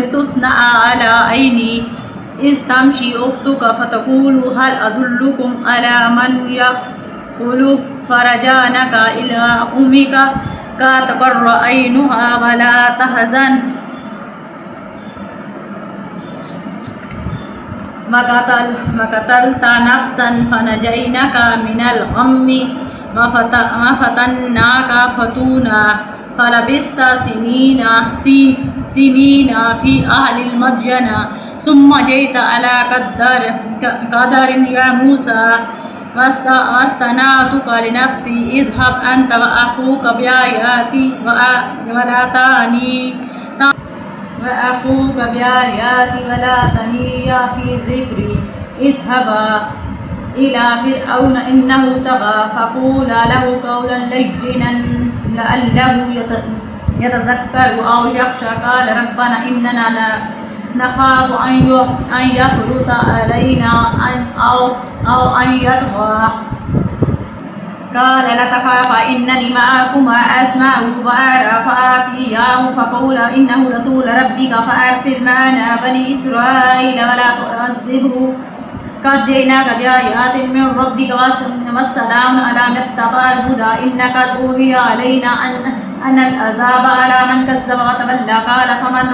لتصنع على عيني إذ تمشي أختك فتقول هل أدلكم على من يأكل فرجعنك إلى أمك كتقر عينها ولا تحزن وقتلت نفسا فنجيناك من الغم وفتناك فتونا فلبثت سنين في أهل المدينة ثم جئت على قدر يا موسى واصطنعتك لنفسي اذهب أنت وأخوك بآياتي ولا تنيا في ذكري اذهبا إلى فرعون إنه طغى فقولا له قولا لينا لعله يتذكر أو يخشى قال ربنا إننا نخاف أن يفرط علينا أو أن يطغى قال لا تخافا إنني معكما أسمع وأرى فآتياه فقولا إنه رسول ربك فأرسل معنا بني إسرائيل ولا تعذبه قد جئناك بآيات من ربك والسلام على من اتبع الهدى إنك أوحي علينا أن العذاب على من كذب وتولى قال فمن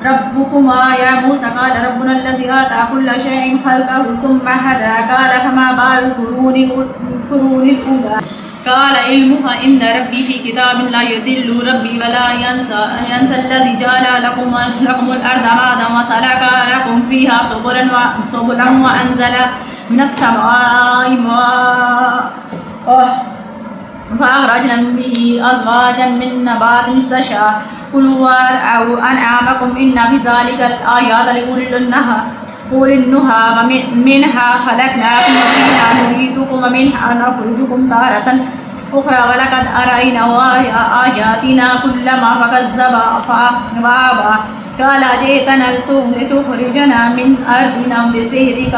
ربكما يا موسى قال ربنا الذي آتى كل شيء خلقه ثم هدى قال فما بال القرون الأولى قال علمها إن ربي في كتاب لا يضل ربي ولا ينسى الذي جعل لكم الأرض مهدا وسلك لكم فيها سبلا وأنزل من السماء ماء فأخرجنا به أزواجا من نبات شتى كلوا وارعوا أنعامكم إن في ذلك الآيات لأولي النهى ومنها خلقناكم وفيها نعيدكم ومنها نخرجكم تارة أخرى ولقد أريناه آياتنا كلما فكذب فأبى قال أجئتنا لتخرجنا من أرضنا بسحرك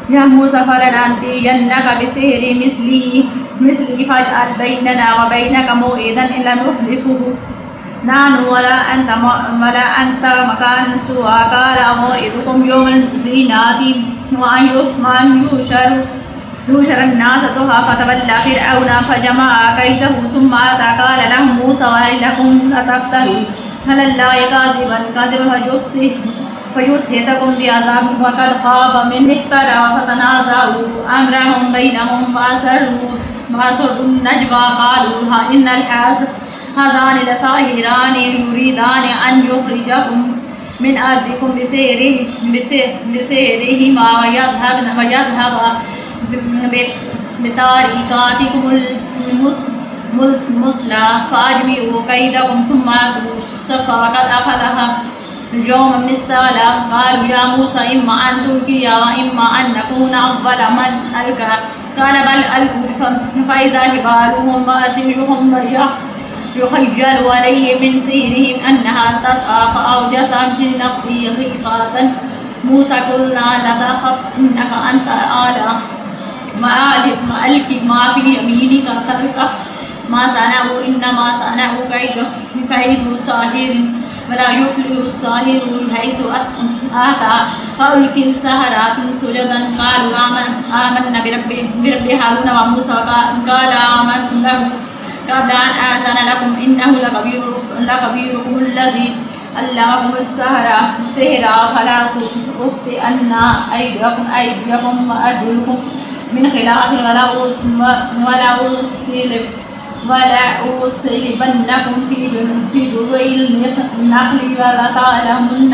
يا موسى فلنأتينك بسحر مثله فاجعل بيننا وبينك موعدا إلا نخلفه نحن ولا أنت مكان سوى قال موعدكم يوم الزينة وأن يحشر الناس ضحى فتولى فرعون فجمع كيده ثم أتى قال لهم موسى ويلكم لتفتروا على الله كاذبا فيسحتكم بعذاب وقد خاب من افترى فتنازعوا أمرهم بينهم وأسروا النجوى قالوا إن هذان لساحران يريدان أن يخرجكم من أرضكم بسحرهما ويذهبا بطريقاتكم المثلى فأجمعوا كيدكم ثم أتوا صفا وقد أفلح اليوم مثال قالوا يا موسى إما أن تلقي وإما أن نكون أول من ألقى قال بل ألقوا فإذا حبالهم وعصيهم يخيل عليه من سحرهم أنها تسعى فأوجس في نفسه خيفة موسى قلنا لا تخف إنك أنت الأعلى وألق ما في يمينك تلقف ما صنعوا إنما صنعوا كيد ساحر ولا يفلح الساحر حيث أتى فألقي السحرة سجدا قالوا آمنا برب هارون وموسى قال آمنت له قبل أن آذن لكم إنه لكبيركم الذي علمكم السحر فلا تؤتئن أيديكم وأرجلكم من خلاف ولا أصلبنكم في جذوع النخل ولا تعلمن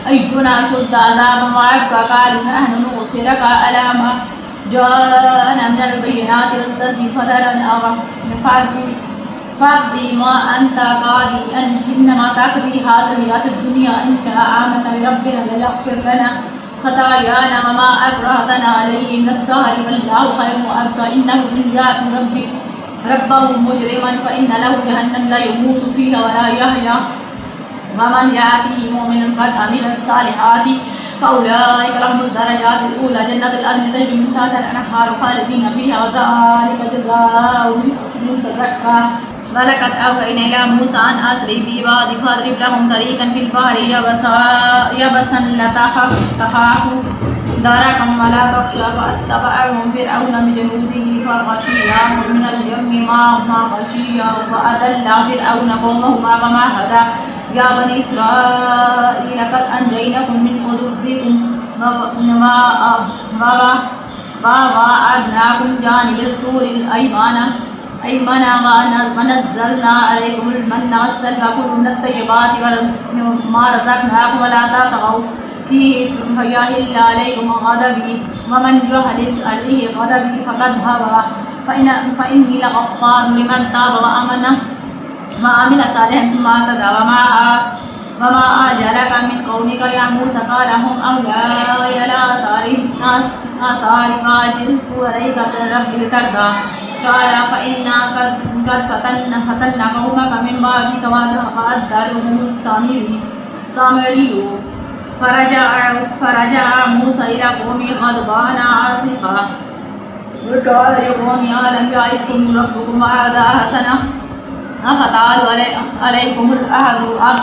أينا أشد عذابا وأبقى قالوا نحن نؤثرك على ما جاءنا من البينات الذي فطرنا فاقضي ما أنت قاضي إنما تقضي هذه الحياة الدنيا إنك آمنا بربنا ليغفر لنا خطايانا وما أكرهتنا عليه من السهر والله خير وأبقى إنه من يأت ربه مجرما فإن له جهنم لا يموت فيها ولا يحيا ومن يأته مؤمنا قد عمل الصالحات فأولئك لهم الدرجات الأولى جنة العدن تجري من تحتها الأنهار خالدين فيها وذلك جزاء من تزكى ولقد أوحينا إلى موسى أن أسر بعبادي فاضرب لهم طريقا في البحر يبسا لا تخاف دركا ولا تخشى فاتبعهم فرعون بجنوده فغشيهم من اليم ما غشيهم وأضل فرعون قومه وما هدى يا بني إسرائيل قد أنجيناكم من عدوكم وواعدناكم جانب الطور الأيمن ونزلنا عليكم المن والسلوى كلوا من الطيبات ما رزقناكم ولا تطغوا فيه فيحل عليكم غضبي ومن يحلل عليه غضبي فقد هوى فإني لغفار لمن تاب وعمل صالحا ثم اهتدى وما أعجلك من قومك يا موسى قال هم أولئك على آثار عاجلت عليك ربي لترضى قال فإنا قد فتنا قومك من بعدك وأدلهم السامري فرجع موسى إلى قومه غضبان عاصفا وقال لقومه ألم يعدكم ربكم وعدا حسنا أفطال عليكم العهد أم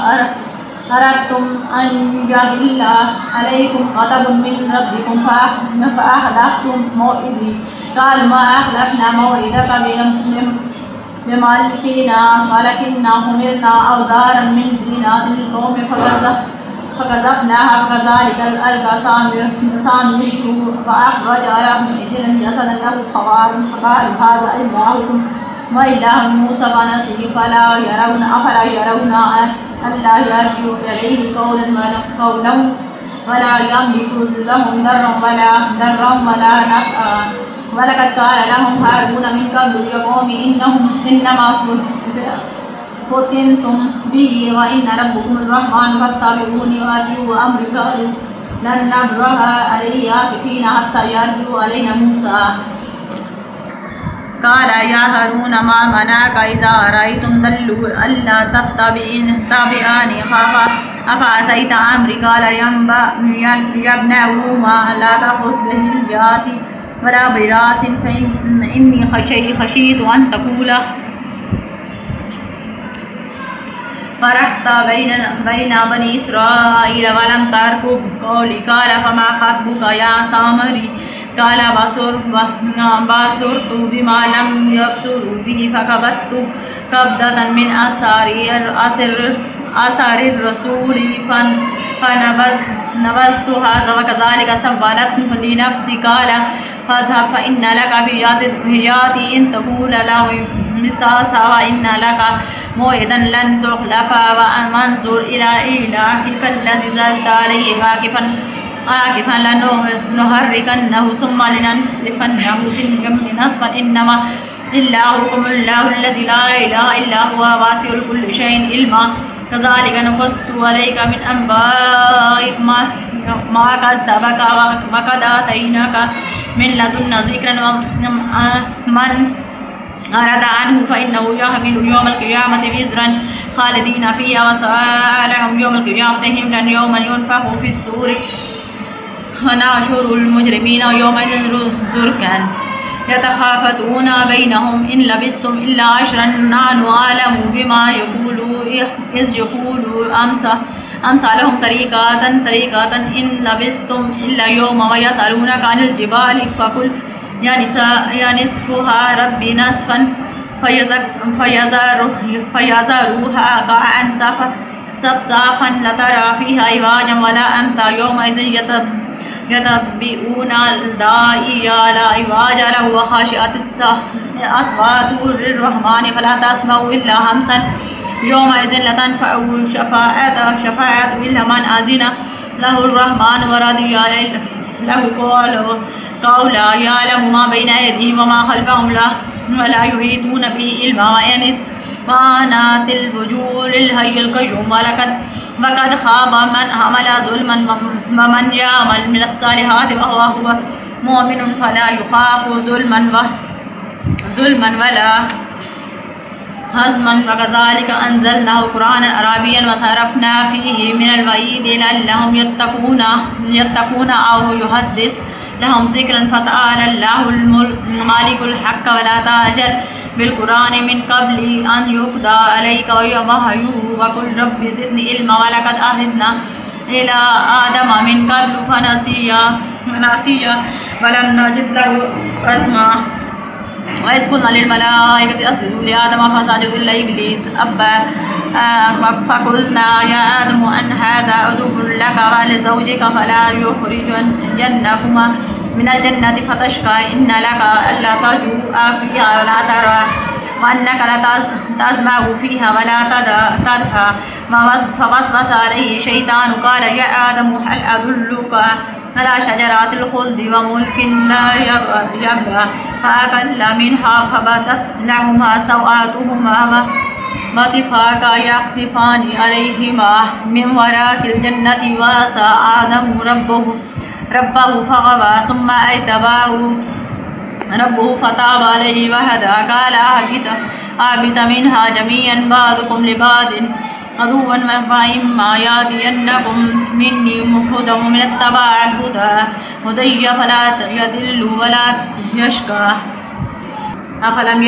أردتم أن يحل عليكم غضب من ربكم فأخلفتم موعدي قالوا ما أخلفنا موعدك بملكنا ولكننا حملنا أوزارا من زينات القوم فكذبناها فكذلك ألقى سامري فأخرج لهم عجلا جسدا له خوار فقالوا هذا إلهكم وإله موسى فنسي أفلا يرون ألا يرجو إليه قولا ولا يملك لهم ضرا ولا نفعا ولقد قال لهم هارون من قبل يا قوم إنما فتنتم به وإن ربكم الرحمن فاتبعوني وأطيعوا أمري قالوا لن نبرح عليه عاكفين حتى يرجو علينا موسى قال يا هارون ما منعك إذا رأيتم ضلوا ألا تتبعاني أفعصيت أمري قال يا ابن أوما لا تأخذ بهليات ولا براس فإني خشيت أن تقول فرقت بين بني إسرائيل ولم تركب قولي قال فما خطبك يا سامري قال بصرت بما لم يبصروا به فكبت قبضة من آثار الرسول فنبذتها وكذلك سولت لنفسي قال فاذهب فإن لك بياتي إن تقول له مساسا وإن لك موعدا لن تخلف وانظر إلى إلهك الذي زلت عليه عاكفا لنحركنه ثم لننسفنه في اليم نسفا إنما إلهكم الله الذي لا إله إلا هو واسع كل شيء علما كذلك نقص عليك من أنباء ما قد سبق وقد آتيناك من لدنا ذكرا من أراد عنه فإنه يحمل يوم القيامة وزرا خالدين فيها وساء لهم يوم القيامة حملا يوم ينفخ في الصور ونحشر المجرمين يومئذ زرقا يتخافتون بينهم إن لبثتم إلا عشرا نحن أعلم بما يقولون إذ يقولوا أمسى لهم طريقة إن لبثتم إلا يوما ويسألونك عن الجبال فقل يا نصفها ربي نصفا فيذروها قاعا صفصافا لا ترى فيها عوجا ولا أمتا يومئذ يتبعون الداعي لا عوج له وخاشعت أصوات للرحمن فلا تسمع إلا همسا يومئذ لا تنفع الشفاعة إلا من أذن له الرحمن ورضي له قولا يعلم ما بين أيديهم وما خلفهم ولا يحيطون به علما وعنات الوجوه للحي القيوم وقد خاب من عمل ظلما ومن يعمل من الصالحات وهو مؤمن فلا يخاف ظلما ولا هزما وكذلك أنزلناه قرآنا عربيا وصرفنا فيه من الوعيد لعلهم يتقون أو لهم ذكرا فتعالى الله المالك الحق ولا تعجل بالقرآن من قبل أن يقضى عليك وحيه وقل رب زدني علما ولقد عهدنا إلى آدم من قبل فنسي ولم نجد له عزما وإذ قلنا للملائكة اسجدوا لآدم فسجدوا إلا إبليس أبى فقلنا يا آدم أن هذا عدو لك ولزوجك فلا يخرجنكما من الجنة فتشقى إن لك ألا تجوع فيها ولا ترى وأنك لا تسمع فيها ولا تضحى فوسوس عليه الشيطان قال يا آدم هل أدلك على شجرات الخلد وملك لا يبلى فأكل منها فبدت لهما سوآتهما وطفقا يخصفان عليهما من ورق الجنة وعصى آدم ربه فغوى ثم اجتباه ربه فتاب عليه وهدى قال اهبط منها جميعا بعضكم لبعض عدوا فإما يأتينكم مني هدى ومن اتبع الهدى هدي فلا يضل ولا يشقى أفلم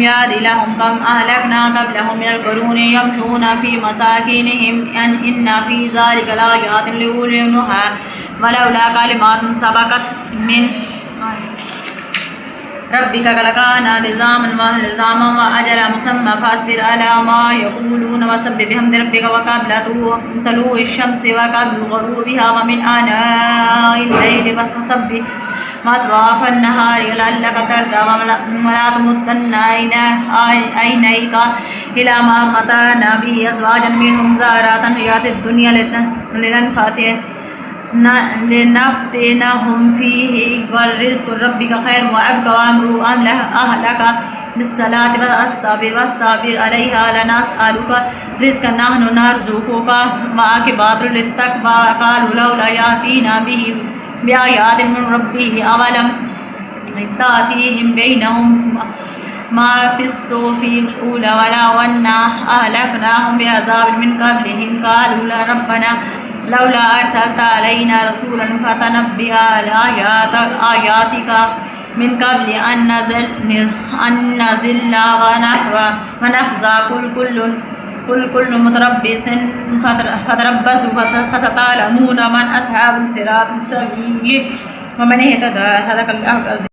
يهد لهم كم أهلكنا قبلهم من القرون يمشون في مساكنهم إن في ذلك لآيات لأولي النهى ولولا كلمات سبقت من ربك لكان لزاما وأجلا مسمى فاصبر على ما يقولون وسبح بحمد ربك وقبل طلوع الشمس وقبل غروبها ومن آناء الليل فسبح ما أطراف النهار لعلك ترضى ولا تمدن عينيك إلى ما متعنا به أزواجا منهم زهرة الحياة الدنيا لنفتنهم فيه والرزق ربك خير وأبقى وأمره أهلك بالصلاة واستبر عليها لنسألك رزقا نحن نرزقك وعاقبة للتقوى قالوا لولا يأتينا به بآيات من ربه أولم تأتيهم بينهم ما في الصحف الأولى ولو أنا أهلكناهم بعذاب من قبلهم قالوا لا ربنا لولا أرسلت علينا رسولا فتنبأ آياتك من قبل أن نزل ونخزى كل متربص فتربصوا فستعلمون من أصحاب الصراط السوي ومن اهتدى. صدق الله العظيم.